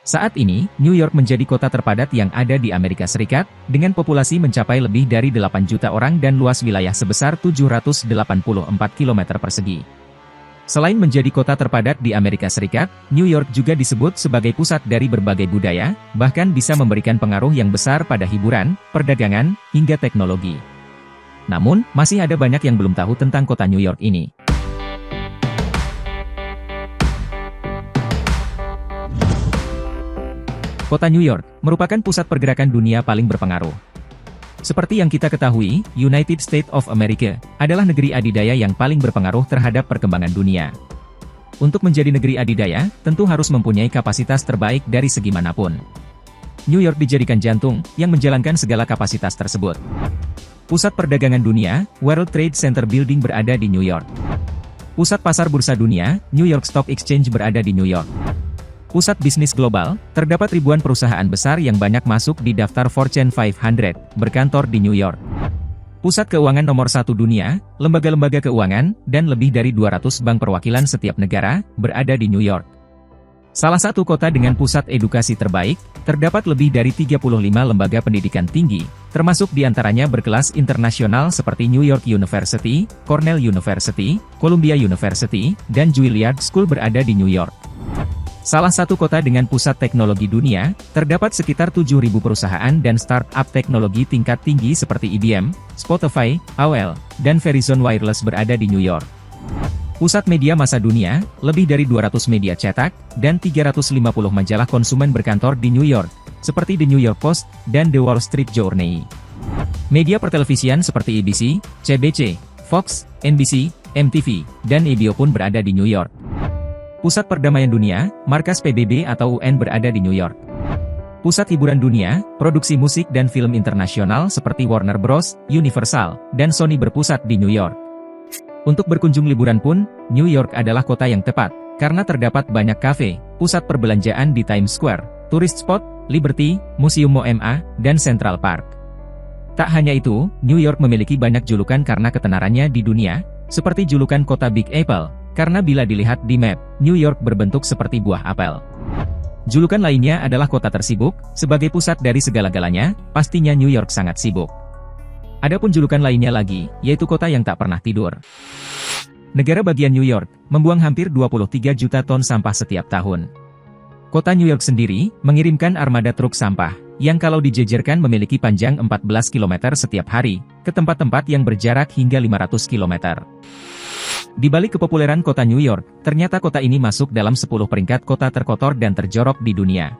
Saat ini, New York menjadi kota terpadat yang ada di Amerika Serikat, dengan populasi mencapai lebih dari 8 juta orang dan luas wilayah sebesar 784 km persegi. Selain menjadi kota terpadat di Amerika Serikat, New York juga disebut sebagai pusat dari berbagai budaya, bahkan bisa memberikan pengaruh yang besar pada hiburan, perdagangan, hingga teknologi. Namun, masih ada banyak yang belum tahu tentang kota New York ini. Kota New York merupakan pusat pergerakan dunia paling berpengaruh. Seperti yang kita ketahui, United States of America adalah negeri adidaya yang paling berpengaruh terhadap perkembangan dunia. Untuk menjadi negeri adidaya, tentu harus mempunyai kapasitas terbaik dari segi manapun. New York dijadikan jantung yang menjalankan segala kapasitas tersebut. Pusat perdagangan dunia, World Trade Center Building berada di New York. Pusat pasar bursa dunia, New York Stock Exchange berada di New York. Pusat bisnis global, terdapat ribuan perusahaan besar yang banyak masuk di daftar Fortune 500, berkantor di New York. Pusat keuangan nomor 1 dunia, lembaga-lembaga keuangan, dan lebih dari 200 bank perwakilan setiap negara, berada di New York. Salah satu kota dengan pusat edukasi terbaik, terdapat lebih dari 35 lembaga pendidikan tinggi, termasuk diantaranya berkelas internasional seperti New York University, Cornell University, Columbia University, dan Juilliard School berada di New York. Salah satu kota dengan pusat teknologi dunia, terdapat sekitar 7.000 perusahaan dan startup teknologi tingkat tinggi seperti IBM, Spotify, AOL, dan Verizon Wireless berada di New York. Pusat media massa dunia, lebih dari 200 media cetak, dan 350 majalah konsumen berkantor di New York, seperti The New York Post, dan The Wall Street Journal. Media pertelevisian seperti ABC, CBC, Fox, NBC, MTV, dan HBO pun berada di New York. Pusat perdamaian dunia, markas PBB atau UN berada di New York. Pusat hiburan dunia, produksi musik dan film internasional seperti Warner Bros., Universal, dan Sony berpusat di New York. Untuk berkunjung liburan pun, New York adalah kota yang tepat, karena terdapat banyak kafe, pusat perbelanjaan di Times Square, tourist spot, Liberty, Museum MoMA, dan Central Park. Tak hanya itu, New York memiliki banyak julukan karena ketenarannya di dunia, seperti julukan kota Big Apple, karena bila dilihat di map, New York berbentuk seperti buah apel. Julukan lainnya adalah kota tersibuk, sebagai pusat dari segala-galanya, pastinya New York sangat sibuk. Adapun julukan lainnya lagi, yaitu kota yang tak pernah tidur. Negara bagian New York, membuang hampir 23 juta ton sampah setiap tahun. Kota New York sendiri, mengirimkan armada truk sampah, yang kalau dijejerkan memiliki panjang 14 km setiap hari, ke tempat-tempat yang berjarak hingga 500 km. Di balik kepopuleran kota New York, ternyata kota ini masuk dalam 10 peringkat kota terkotor dan terjorok di dunia.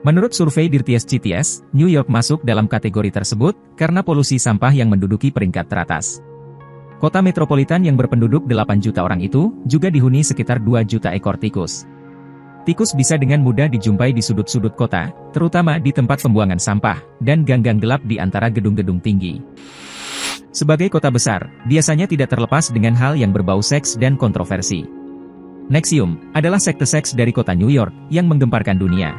Menurut survei Dirtiest Cities, New York masuk dalam kategori tersebut, karena polusi sampah yang menduduki peringkat teratas. Kota metropolitan yang berpenduduk 8 juta orang itu, juga dihuni sekitar 2 juta ekor tikus. Tikus bisa dengan mudah dijumpai di sudut-sudut kota, terutama di tempat pembuangan sampah, dan gang-gang gelap di antara gedung-gedung tinggi. Sebagai kota besar, biasanya tidak terlepas dengan hal yang berbau seks dan kontroversi. NXIVM adalah sekte seks dari kota New York yang menggemparkan dunia.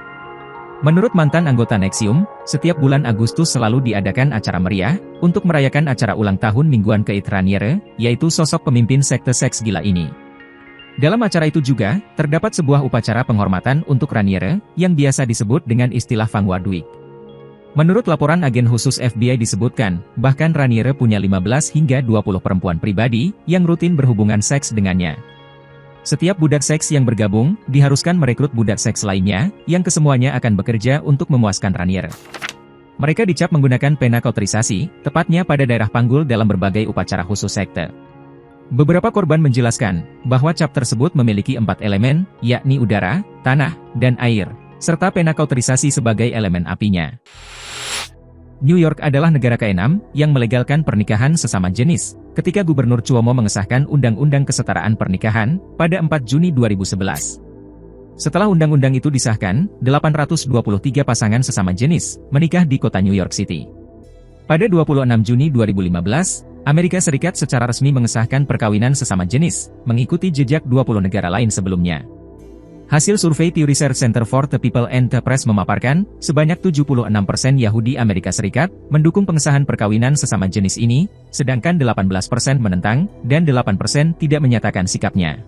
Menurut mantan anggota NXIVM, setiap bulan Agustus selalu diadakan acara meriah untuk merayakan acara ulang tahun mingguan Keith Raniere, yaitu sosok pemimpin sekte seks gila ini. Dalam acara itu juga, terdapat sebuah upacara penghormatan untuk Raniere yang biasa disebut dengan istilah Vanguard Week. Menurut laporan agen khusus FBI disebutkan, bahkan Raniere punya 15 hingga 20 perempuan pribadi, yang rutin berhubungan seks dengannya. Setiap budak seks yang bergabung, diharuskan merekrut budak seks lainnya, yang kesemuanya akan bekerja untuk memuaskan Raniere. Mereka dicap menggunakan pena kauterisasi, tepatnya pada daerah panggul dalam berbagai upacara khusus sekte. Beberapa korban menjelaskan, bahwa cap tersebut memiliki 4 elemen, yakni udara, tanah, dan air, serta pena kauterisasi sebagai elemen apinya. New York adalah negara ke-6 yang melegalkan pernikahan sesama jenis, ketika Gubernur Cuomo mengesahkan Undang-Undang Kesetaraan Pernikahan pada 4 Juni 2011. Setelah undang-undang itu disahkan, 823 pasangan sesama jenis menikah di kota New York City. Pada 26 Juni 2015, Amerika Serikat secara resmi mengesahkan perkawinan sesama jenis, mengikuti jejak 20 negara lain sebelumnya. Hasil survei Pew Research Center for the People and the Press memaparkan, sebanyak 76% Yahudi Amerika Serikat mendukung pengesahan perkawinan sesama jenis ini, sedangkan 18% menentang, dan 8% tidak menyatakan sikapnya.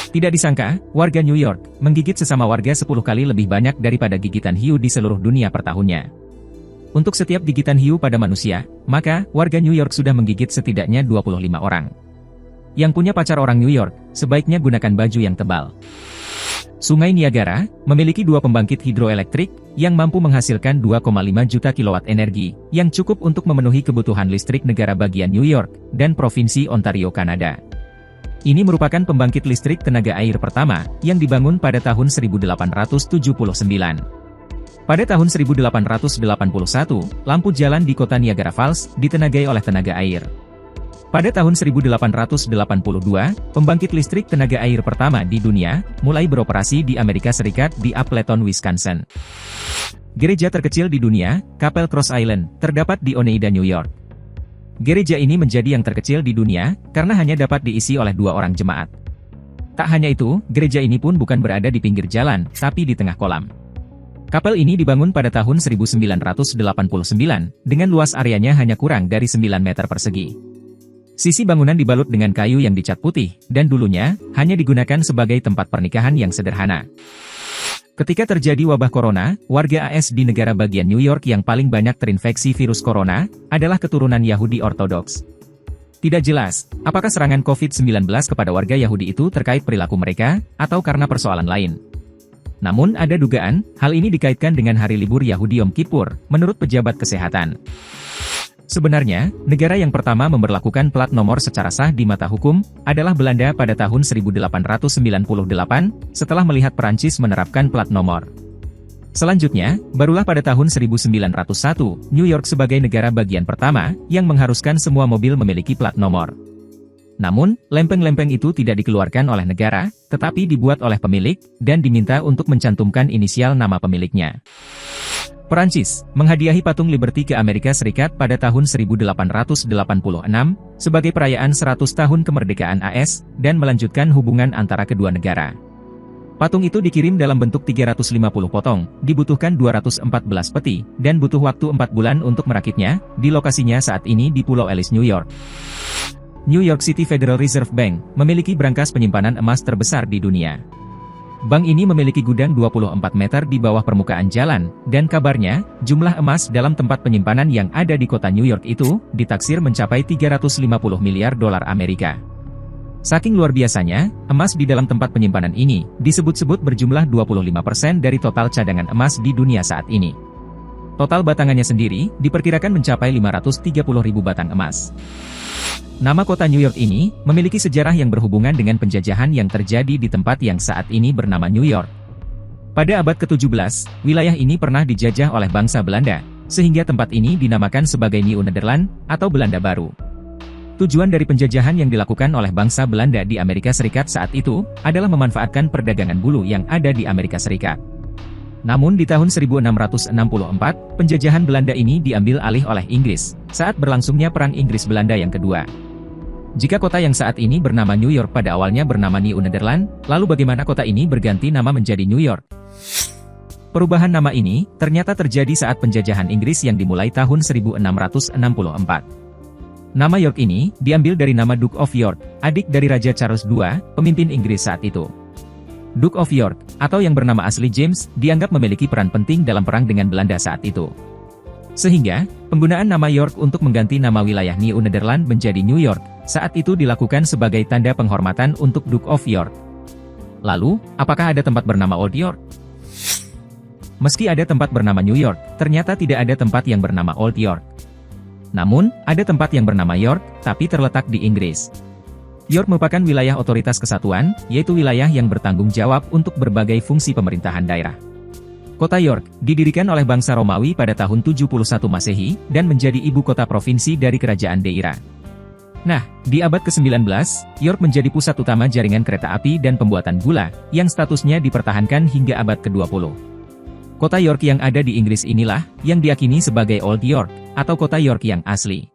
Tidak disangka, warga New York menggigit sesama warga 10 kali lebih banyak daripada gigitan hiu di seluruh dunia per tahunnya. Untuk setiap gigitan hiu pada manusia, maka warga New York sudah menggigit setidaknya 25 orang. Yang punya pacar orang New York, sebaiknya gunakan baju yang tebal. Sungai Niagara memiliki 2 pembangkit hidroelektrik yang mampu menghasilkan 2,5 juta kilowatt energi, yang cukup untuk memenuhi kebutuhan listrik negara bagian New York dan Provinsi Ontario, Kanada. Ini merupakan pembangkit listrik tenaga air pertama yang dibangun pada tahun 1879. Pada tahun 1881, lampu jalan di kota Niagara Falls ditenagai oleh tenaga air. Pada tahun 1882, pembangkit listrik tenaga air pertama di dunia mulai beroperasi di Amerika Serikat di Appleton, Wisconsin. Gereja terkecil di dunia, Kapel Cross Island, terdapat di Oneida, New York. Gereja ini menjadi yang terkecil di dunia karena hanya dapat diisi oleh 2 orang jemaat. Tak hanya itu, gereja ini pun bukan berada di pinggir jalan, tapi di tengah kolam. Kapel ini dibangun pada tahun 1989, dengan luas areanya hanya kurang dari 9 meter persegi. Sisi bangunan dibalut dengan kayu yang dicat putih, dan dulunya hanya digunakan sebagai tempat pernikahan yang sederhana. Ketika terjadi wabah corona, warga AS di negara bagian New York yang paling banyak terinfeksi virus corona adalah keturunan Yahudi Ortodoks. Tidak jelas, apakah serangan COVID-19 kepada warga Yahudi itu terkait perilaku mereka, atau karena persoalan lain. Namun ada dugaan, hal ini dikaitkan dengan hari libur Yahudi Yom Kippur, menurut pejabat kesehatan. Sebenarnya, negara yang pertama memberlakukan plat nomor secara sah di mata hukum adalah Belanda pada tahun 1898, setelah melihat Perancis menerapkan plat nomor. Selanjutnya, barulah pada tahun 1901, New York sebagai negara bagian pertama yang mengharuskan semua mobil memiliki plat nomor. Namun, lempeng-lempeng itu tidak dikeluarkan oleh negara, tetapi dibuat oleh pemilik, dan diminta untuk mencantumkan inisial nama pemiliknya. Perancis menghadiahi patung Liberty ke Amerika Serikat pada tahun 1886 sebagai perayaan 100 tahun kemerdekaan AS dan melanjutkan hubungan antara kedua negara. Patung itu dikirim dalam bentuk 350 potong, dibutuhkan 214 peti, dan butuh waktu 4 bulan untuk merakitnya, di lokasinya saat ini di Pulau Ellis, New York. New York City Federal Reserve Bank memiliki brankas penyimpanan emas terbesar di dunia. Bank ini memiliki gudang 24 meter di bawah permukaan jalan, dan kabarnya, jumlah emas dalam tempat penyimpanan yang ada di kota New York itu, ditaksir mencapai 350 miliar dolar Amerika. Saking luar biasanya, emas di dalam tempat penyimpanan ini, disebut-sebut berjumlah 25% dari total cadangan emas di dunia saat ini. Total batangannya sendiri, diperkirakan mencapai 530.000 batang emas. Nama kota New York ini memiliki sejarah yang berhubungan dengan penjajahan yang terjadi di tempat yang saat ini bernama New York. Pada abad ke-17, wilayah ini pernah dijajah oleh bangsa Belanda, sehingga tempat ini dinamakan sebagai New Nederland, atau Belanda Baru. Tujuan dari penjajahan yang dilakukan oleh bangsa Belanda di Amerika Serikat saat itu, adalah memanfaatkan perdagangan bulu yang ada di Amerika Serikat. Namun di tahun 1664, penjajahan Belanda ini diambil alih oleh Inggris, saat berlangsungnya Perang Inggris-Belanda yang kedua. Jika kota yang saat ini bernama New York pada awalnya bernama New Nederland, lalu bagaimana kota ini berganti nama menjadi New York? Perubahan nama ini ternyata terjadi saat penjajahan Inggris yang dimulai tahun 1664. Nama York ini diambil dari nama Duke of York, adik dari Raja Charles II, pemimpin Inggris saat itu. Duke of York, atau yang bernama asli James, dianggap memiliki peran penting dalam perang dengan Belanda saat itu. Sehingga, penggunaan nama York untuk mengganti nama wilayah New Nederland menjadi New York, saat itu dilakukan sebagai tanda penghormatan untuk Duke of York. Lalu, apakah ada tempat bernama Old York? Meski ada tempat bernama New York, ternyata tidak ada tempat yang bernama Old York. Namun, ada tempat yang bernama York, tapi terletak di Inggris. York merupakan wilayah otoritas kesatuan, yaitu wilayah yang bertanggung jawab untuk berbagai fungsi pemerintahan daerah. Kota York didirikan oleh bangsa Romawi pada tahun 71 Masehi, dan menjadi ibu kota provinsi dari kerajaan Deira. Nah, di abad ke-19, York menjadi pusat utama jaringan kereta api dan pembuatan gula, yang statusnya dipertahankan hingga abad ke-20. Kota York yang ada di Inggris inilah, yang diakini sebagai Old York, atau kota York yang asli.